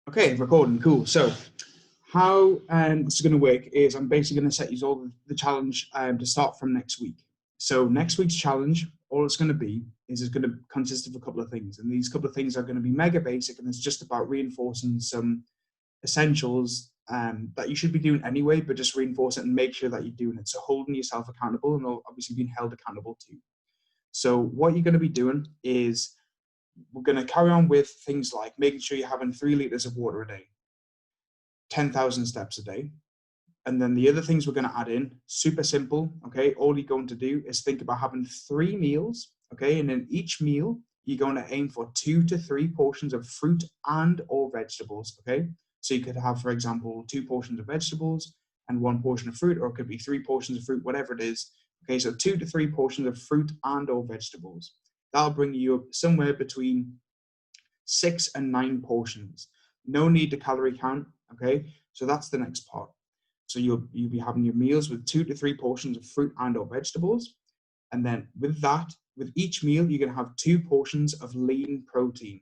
Okay, recording, cool. So how this is going to work is I'm basically going to set you all the challenge to start from next week. So next week's challenge, all it's going to be is it's going to consist of a couple of things. And these couple of things are going to be mega basic, and it's just about reinforcing some essentials that you should be doing anyway, but just reinforce it and make sure that you're doing it. So holding yourself accountable and obviously being held accountable too. So what you're going to be doing is we're going to carry on with things like making sure you're having 3 liters of water a day, 10,000 steps a day. And then the other things we're going to add in, super simple, okay? All you're going to do is think about having 3 meals, okay? And in each meal, you're going to aim for 2 to 3 portions of fruit and or vegetables, okay? So you could have, for example, 2 portions of vegetables and 1 portion of fruit, or it could be 3 portions of fruit, whatever it is. Okay, so 2 to 3 portions of fruit and or vegetables. That'll bring you up somewhere between 6 and 9 portions. No need to calorie count, okay? So that's the next part. So you'll be having your meals with 2 to 3 portions of fruit and or vegetables. And then with that, with each meal, you're gonna have 2 portions of lean protein.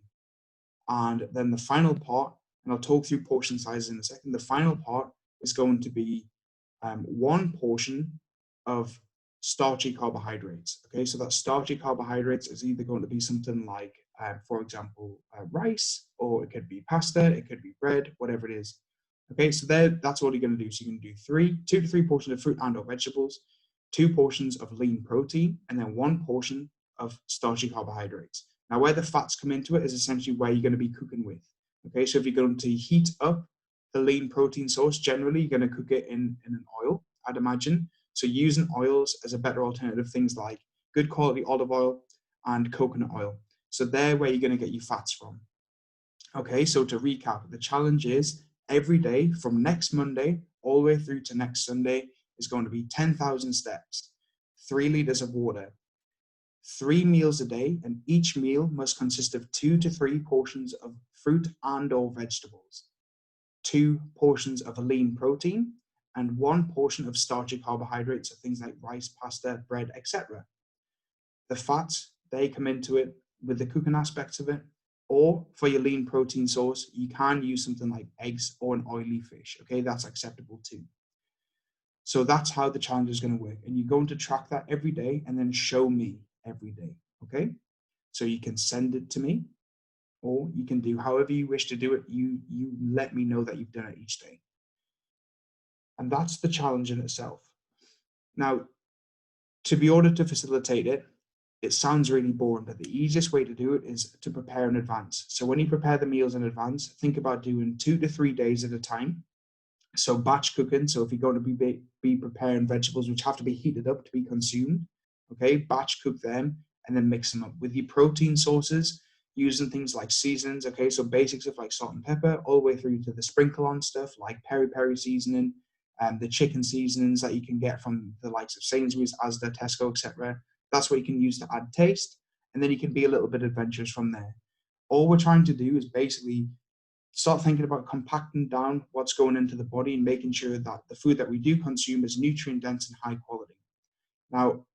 And then the final part, and I'll talk through portion sizes in a second, the final part is going to be 1 portion of starchy carbohydrates. Okay, so that starchy carbohydrates is either going to be something like, for example, rice, or it could be pasta, it could be bread, whatever it is. Okay, so that's all you're going to do. So you can do 2 to 3 portions of fruit and or vegetables, 2 portions of lean protein, and then 1 portion of starchy carbohydrates. Now, where the fats come into it is essentially where you're going to be cooking with. Okay, so if you're going to heat up the lean protein source, generally you're going to cook it in an oil, I'd imagine. So using oils as a better alternative, things like good quality olive oil and coconut oil. So they're where you're going to get your fats from. Okay, so to recap, the challenge is every day from next Monday all the way through to next Sunday is going to be 10,000 steps, 3 liters of water, 3 meals a day, and each meal must consist of 2 to 3 portions of fruit and or vegetables, 2 portions of a lean protein, and 1 portion of starchy carbohydrates, so things like rice, pasta, bread, etc. The fats, they come into it with the cooking aspects of it, or for your lean protein source, you can use something like eggs or an oily fish, okay? That's acceptable too. So that's how the challenge is going to work. And you're going to track that every day and then show me every day, okay? So you can send it to me, or you can do however you wish to do it. You let me know that you've done it each day. And that's the challenge in itself. Now, to be ordered to facilitate it, it sounds really boring, but the easiest way to do it is to prepare in advance. So when you prepare the meals in advance, think about doing 2 to 3 days at a time. So batch cooking, so if you're going to be preparing vegetables which have to be heated up to be consumed, okay, batch cook them and then mix them up with your protein sources, using things like seasonings, okay, so basics of like salt and pepper, all the way through to the sprinkle on stuff like peri-peri seasoning, and the chicken seasonings that you can get from the likes of Sainsbury's, Asda, Tesco, etc. That's what you can use to add taste, and then you can be a little bit adventurous from there. All we're trying to do is basically start thinking about compacting down what's going into the body and making sure that the food that we do consume is nutrient dense and high quality. Now,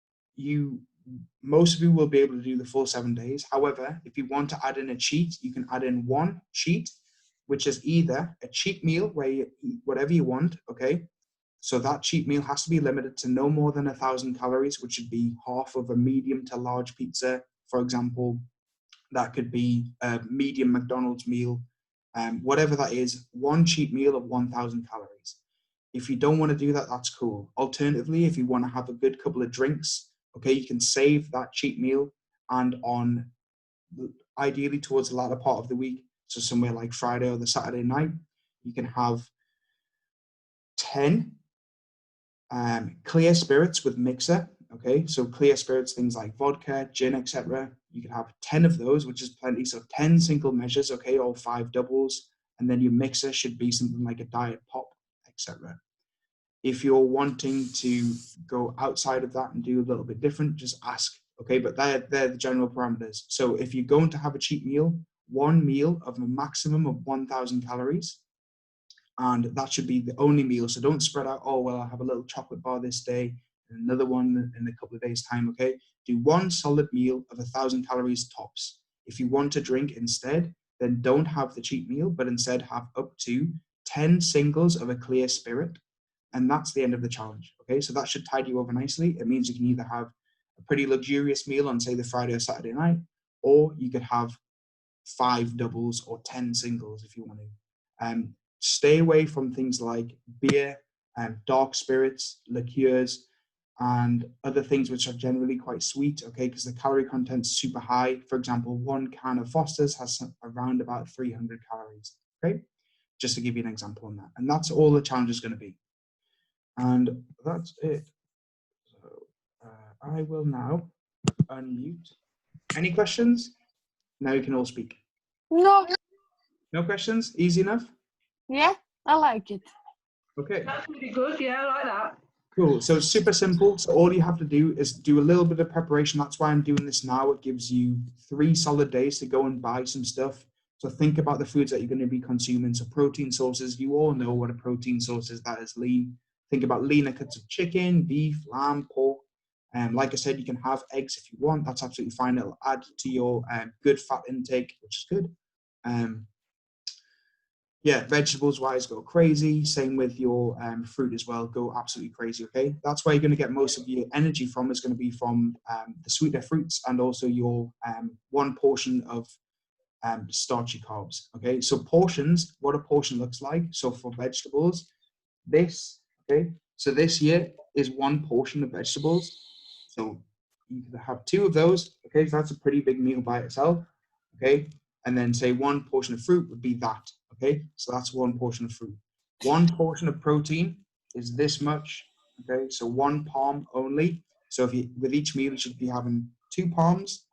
most of you will be able to do the full 7 days. However, if you want to add in a cheat, you can add in 1 cheat, which is either a cheat meal where you eat whatever you want, okay? So that cheat meal has to be limited to no more than 1,000 calories, which would be half of a medium to large pizza, for example. That could be a medium McDonald's meal, whatever that is, 1 cheat meal of 1,000 calories. If you don't want to do that, that's cool. Alternatively, if you want to have a good couple of drinks, okay, you can save that cheat meal, and on ideally towards the latter part of the week, so somewhere like Friday or the Saturday night, you can have 10 clear spirits with mixer. Okay, so clear spirits, things like vodka, gin, etc. You can have 10 of those, which is plenty. So 10 single measures, okay, or 5 doubles, and then your mixer should be something like a diet pop, etc. If you're wanting to go outside of that and do a little bit different, just ask, okay? But they're the general parameters. So if you're going to have a cheat meal, 1 meal of a maximum of 1,000 calories, and that should be the only meal. So don't spread out, oh, well, I'll have a little chocolate bar this day, and another one in a couple of days' time, okay? Do 1 solid meal of 1,000 calories tops. If you want to drink instead, then don't have the cheat meal, but instead have up to 10 singles of a clear spirit. And that's the end of the challenge. Okay, so that should tide you over nicely. It means you can either have a pretty luxurious meal on, say, the Friday or Saturday night, or you could have 5 doubles or 10 singles if you want to. Stay away from things like beer, dark spirits, liqueurs, and other things which are generally quite sweet, okay, because the calorie content is super high. For example, 1 can of Foster's has around about 300 calories, okay? Just to give you an example on that. And that's all the challenge is going to be. And that's it. So I will now unmute. Any questions? Now you can all speak. No. No questions? Easy enough? Yeah, I like it. Okay. That's really good. Yeah, I like that. Cool. So it's super simple. So all you have to do is do a little bit of preparation. That's why I'm doing this now. It gives you 3 solid days to go and buy some stuff. So think about the foods that you're going to be consuming. So protein sources, you all know what a protein source is. That is lean. Think about leaner cuts of chicken, beef, lamb, pork. And like I said, you can have eggs if you want. That's absolutely fine. It'll add to your good fat intake, which is good. Yeah, vegetables wise, go crazy. Same with your fruit as well. Go absolutely crazy. Okay, that's where you're going to get most of your energy from. Is going to be from the sweeter fruits and also your 1 portion of starchy carbs. Okay, so portions. What a portion looks like. So for vegetables, this. Okay, so this here is 1 portion of vegetables. So you can have 2 of those. Okay, so that's a pretty big meal by itself. Okay, and then say 1 portion of fruit would be that. Okay, so that's 1 portion of fruit. 1 portion of protein is this much. Okay, so 1 palm only. So if you, with each meal, you should be having 2 palms.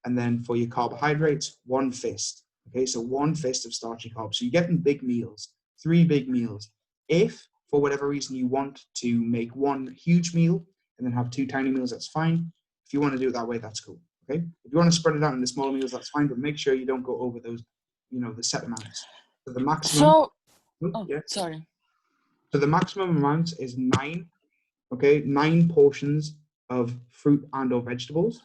And then for your carbohydrates, 1 fist. Okay, so 1 fist of starchy carbs. So you're getting big meals, 3 big meals. If for whatever reason you want to make 1 huge meal and then have 2 tiny meals, that's fine. If you want to do it that way, that's cool. Okay, if you want to spread it out into smaller meals, that's fine, but make sure you don't go over those, the set amounts. So the maximum. Sorry. So the maximum amount is 9. Okay, 9 portions of fruit and or vegetables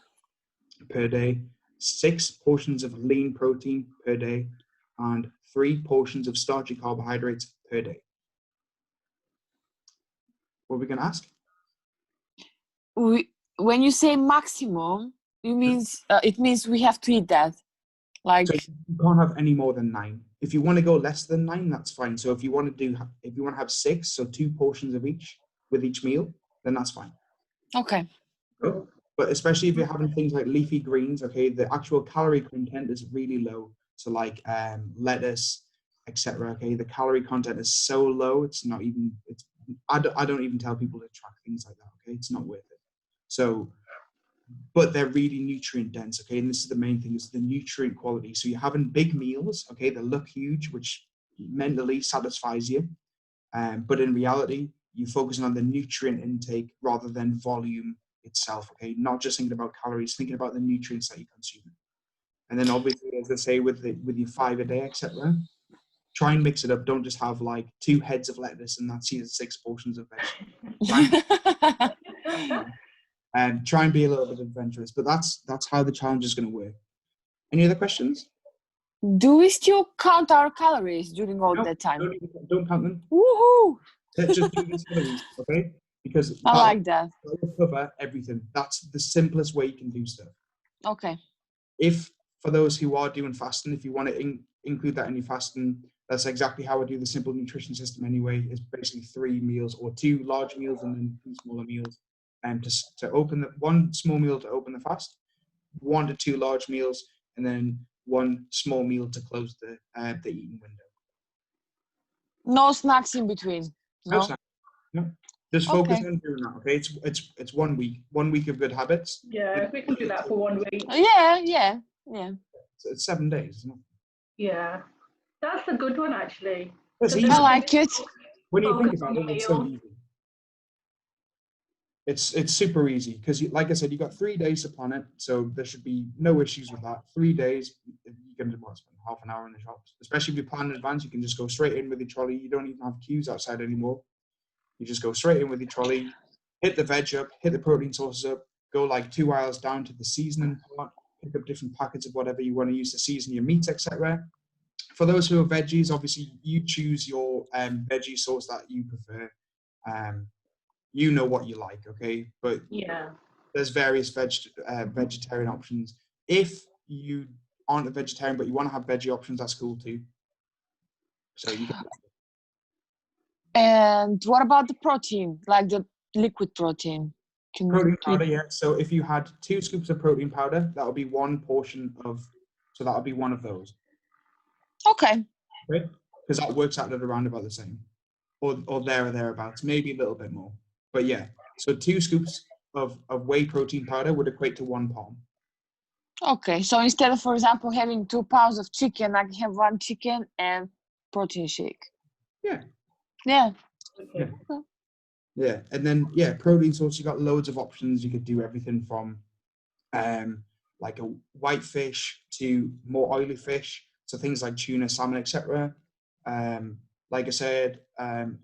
per day, 6 portions of lean protein per day, and 3 portions of starchy carbohydrates per day. What are we going to ask? When you say maximum, it means we have to eat that. Like, so you can't have any more than 9. If you want to go less than 9, that's fine. So if you want to have 6, so 2 portions of each with each meal, then that's fine. Okay. But especially if you're having things like leafy greens, okay, the actual calorie content is really low. So like lettuce, etc. Okay, the calorie content is so low, it's not even. I don't even tell people to track things like that. Okay, it's not worth it. So, but they're really nutrient dense. Okay, and this is the main thing: is the nutrient quality. So you're having big meals. Okay, they look huge, which mentally satisfies you, but in reality, you're focusing on the nutrient intake rather than volume itself. Okay, not just thinking about calories, thinking about the nutrients that you're consuming. And then obviously, as I say, with your 5 a day, etc., try and mix it up. Don't just have like 2 heads of lettuce and that's 6 portions of vegetables. And try and be a little bit adventurous. But that's how the challenge is going to work. Any other questions? Do we still count our calories during all that time? Don't count them. Woohoo! Just do this for the week, okay? Because I like that. Will cover everything. That's the simplest way you can do stuff. Okay. If for those who are doing fasting, if you want to include that in your fasting, that's exactly how I do the simple nutrition system anyway. It's basically 3 meals or 2 large meals and then 2 smaller meals. And to open 1 small meal to open the fast, 1 to 2 large meals, and then 1 small meal to close the eating window. No snacks in between. No snacks. No. Just focus on doing that. Okay, it's 1 week. 1 week of good habits. Yeah, we can do that for 1 week. Yeah. So it's 7 days, isn't it? Yeah, that's a good one actually. I like it. When you think about it, it's so easy. It's super easy because, like I said, you got 3 days to plan it, so there should be no issues with that. 3 days, you can spend half an hour in the shops. Especially if you plan in advance, you can just go straight in with your trolley. You don't even have queues outside anymore. You just go straight in with your trolley, hit the veg up, hit the protein sources up, go like 2 aisles down to the seasoning part, pick up different packets of whatever you want to use to season your meats, etc. for those who are veggies, obviously you choose your veggie sauce that you prefer. You know what you like, okay? But Yeah. there's various vegetarian options. If you aren't a vegetarian but you want to have veggie options, that's cool too. So you can. And what about the protein, like the liquid protein? Protein powder, yeah. So if you had 2 scoops of protein powder, that would be 1 portion of. So that would be 1 of those. Okay. Right? Because that works out at around about the same, or there or thereabouts, maybe a little bit more. But yeah, so 2 scoops of whey protein powder would equate to 1 palm. Okay. So instead of, for example, having 2 pounds of chicken, I can have 1 chicken and protein shake. Yeah. Yeah. Okay. Yeah, and then yeah, protein source. You got loads of options. You could do everything from, like a white fish to more oily fish. So things like tuna, salmon, etc. Like I said,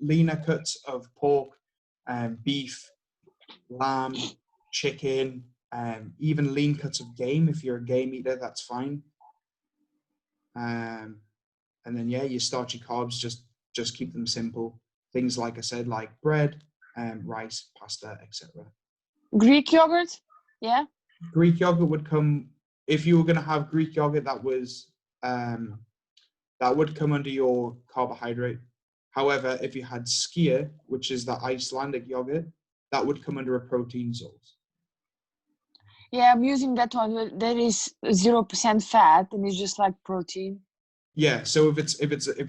leaner cuts of pork, beef, lamb, chicken, even lean cuts of game. If you're a game eater, that's fine. And then yeah, you starchy carbs. Just keep them simple. Things like I said, like bread, rice, pasta, etc. Greek yogurt? Yeah. Greek yogurt would come if you were going to have Greek yogurt. That would come under your carbohydrate. However, if you had skyr, which is the Icelandic yogurt, that would come under a protein source. Yeah, I'm using that one. There is 0% fat, and it's just like protein. Yeah. So if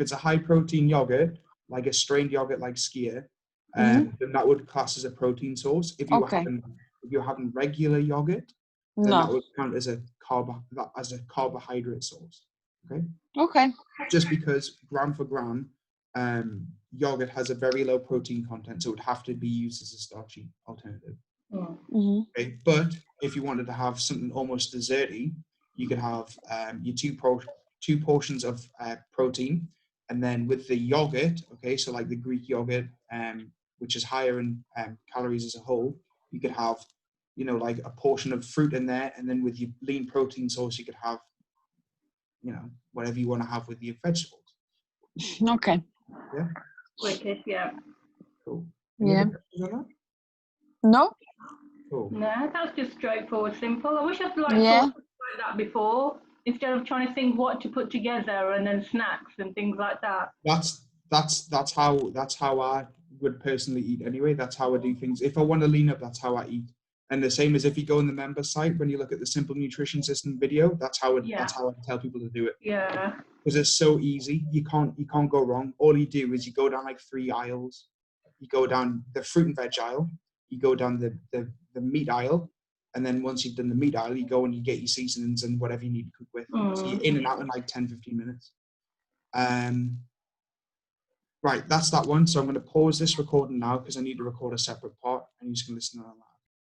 it's a high protein yogurt, like a strained yogurt like skyr, then that would class as a protein source. If you Okay. if you're having regular yogurt, then that No. would count as a carbohydrate source. Okay. Okay. Just because gram for gram, yogurt has a very low protein content, so it would have to be used as a starchy alternative. Mm-hmm. Okay. But if you wanted to have something almost desserty, you could have your 2 portions of protein, and then with the yogurt, okay, so like the Greek yogurt, which is higher in calories as a whole, you could have, like a portion of fruit in there, and then with your lean protein source, you could have, whatever you want to have with your vegetables. Okay. Yeah. Wicked, yeah. Cool. Yeah. Any other questions on that? No? Cool. No, that's just straightforward, simple. I wish I'd Yeah. thought like that before, instead of trying to think what to put together and then snacks and things like that. That's how I would personally eat anyway. That's how I do things. If I want to lean up, that's how I eat. And the same as if you go on the member site, when you look at the Simple Nutrition System video, that's how I tell people to do it. Yeah. Because it's so easy. You can't go wrong. All you do is you go down like 3 aisles. You go down the fruit and veg aisle. You go down the meat aisle. And then once you've done the meat aisle, you go and you get your seasonings and whatever you need to cook with. So you're in and out in like 10, 15 minutes. Right, that's that one. So I'm going to pause this recording now because I need to record a separate part and you can listen to that.